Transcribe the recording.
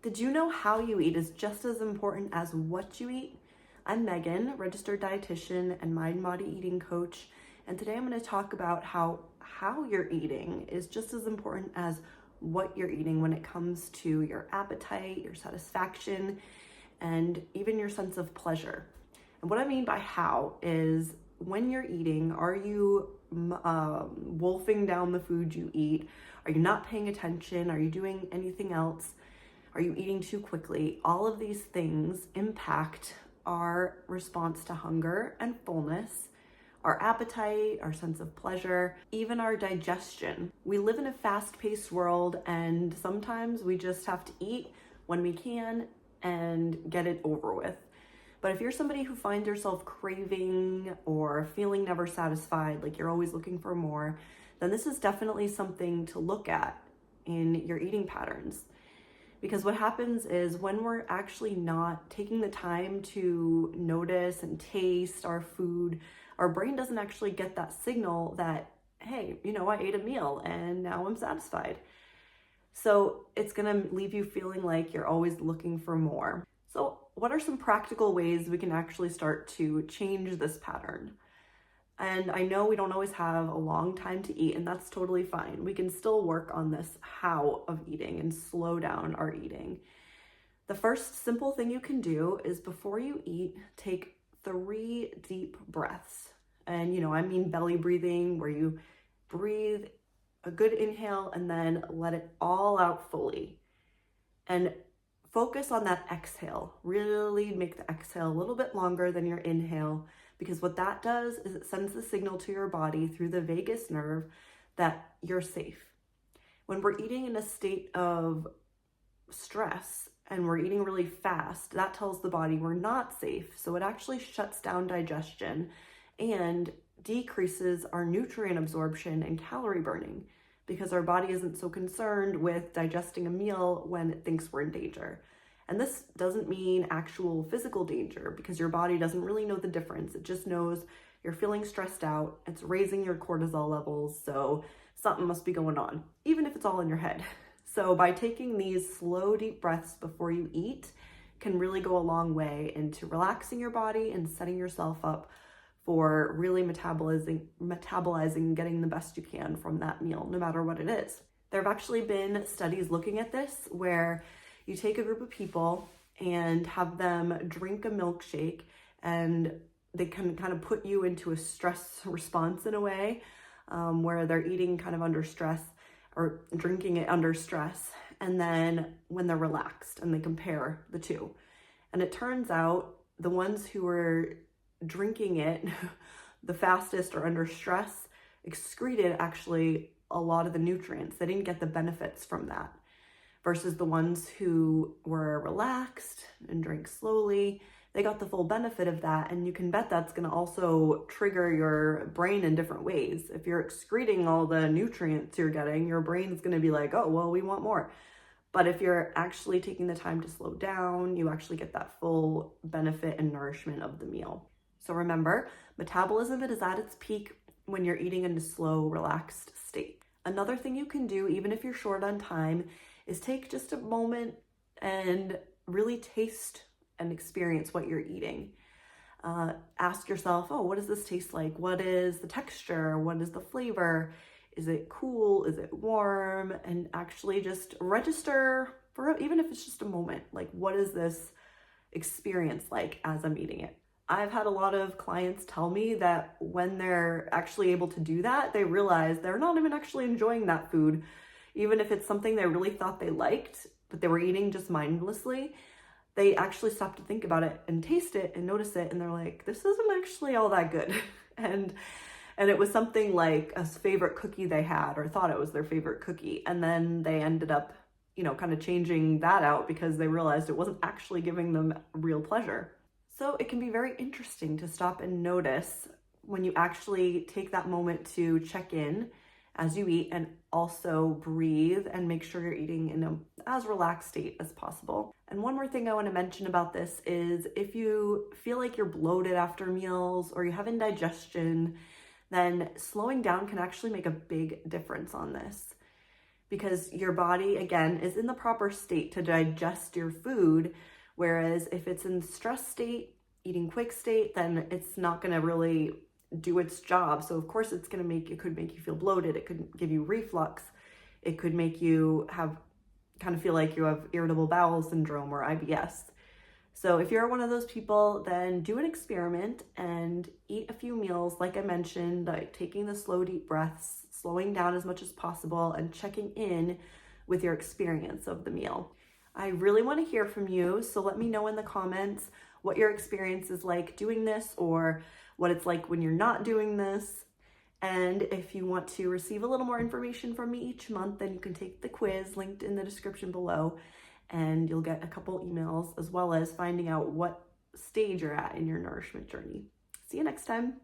Did you know how you eat is just as important as what you eat? I'm Meghan, registered dietitian and mind-body eating coach, and today I'm going to talk about how you're eating is just as important as what you're eating when it comes to your appetite, your satisfaction, and even your sense of pleasure. And what I mean by how is when you're eating, are you wolfing down the food you eat? Are you not paying attention? Are you doing anything else? Are you eating too quickly? All of these things impact our response to hunger and fullness, our appetite, our sense of pleasure, even our digestion. We live in a fast-paced world, and sometimes we just have to eat when we can and get it over with. But if you're somebody who finds yourself craving or feeling never satisfied, like you're always looking for more, then this is definitely something to look at in your eating patterns. Because what happens is when we're actually not taking the time to notice and taste our food, our brain doesn't actually get that signal that, hey, I ate a meal and now I'm satisfied. So it's gonna leave you feeling like you're always looking for more. So what are some practical ways we can actually start to change this pattern? And I know we don't always have a long time to eat, and that's totally fine. We can still work on this how of eating and slow down our eating. The first simple thing you can do is before you eat, take 3 deep breaths. And I mean belly breathing, where you breathe a good inhale and then let it all out fully. And focus on that exhale. Really make the exhale a little bit longer than your inhale, because what that does is it sends the signal to your body through the vagus nerve that you're safe. When we're eating in a state of stress and we're eating really fast, that tells the body we're not safe. So it actually shuts down digestion and decreases our nutrient absorption and calorie burning, because our body isn't so concerned with digesting a meal when it thinks we're in danger. And this doesn't mean actual physical danger, because your body doesn't really know the difference. It just knows you're feeling stressed out. It's raising your cortisol levels, so something must be going on, even if it's all in your head. So by taking these slow, deep breaths before you eat can really go a long way into relaxing your body and setting yourself up for really metabolizing, getting the best you can from that meal, no matter what it is. There have actually been studies looking at this where you take a group of people and have them drink a milkshake, and they can kind of put you into a stress response in a way, where they're eating kind of under stress or drinking it under stress. And then when they're relaxed, and they compare the two. And it turns out the ones who were drinking it the fastest or under stress excreted actually a lot of the nutrients. They didn't get the benefits from that, versus the ones who were relaxed and drank slowly. They got the full benefit of that, and you can bet that's going to also trigger your brain in different ways. If you're excreting all the nutrients you're getting, your brain's going to be like, oh, well, we want more. But if you're actually taking the time to slow down, you actually get that full benefit and nourishment of the meal. So remember, metabolism is at its peak when you're eating in a slow, relaxed state. Another thing you can do, even if you're short on time, is take just a moment and really taste and experience what you're eating. Ask yourself, oh, what does this taste like? What is the texture? What is the flavor? Is it cool? Is it warm? And actually just register for, even if it's just a moment, like, what is this experience like as I'm eating it? I've had a lot of clients tell me that when they're actually able to do that, they realize they're not even actually enjoying that food. Even if it's something they really thought they liked, but they were eating just mindlessly, they actually stop to think about it and taste it and notice it, and they're like, this isn't actually all that good. and it was something like a favorite cookie they had, or thought it was their favorite cookie, and then they ended up kind of changing that out because they realized it wasn't actually giving them real pleasure. So it can be very interesting to stop and notice when you actually take that moment to check in as you eat, and also breathe and make sure you're eating in a as relaxed state as possible. And one more thing I want to mention about this is if you feel like you're bloated after meals or you have indigestion, then slowing down can actually make a big difference on this. because your body, again, is in the proper state to digest your food. Whereas if it's in stress state, eating quick state, then it's not going to really do its job. So of course it could make you feel bloated. It could give you reflux. It could make you kind of feel like you have irritable bowel syndrome or IBS. So if you're one of those people, then do an experiment and eat a few meals, like I mentioned, like taking the slow, deep breaths, slowing down as much as possible, and checking in with your experience of the meal. I really want to hear from you, so let me know in the comments what your experience is like doing this, or what it's like when you're not doing this. And if you want to receive a little more information from me each month, then you can take the quiz linked in the description below, and you'll get a couple emails, as well as finding out what stage you're at in your nourishment journey. See you next time.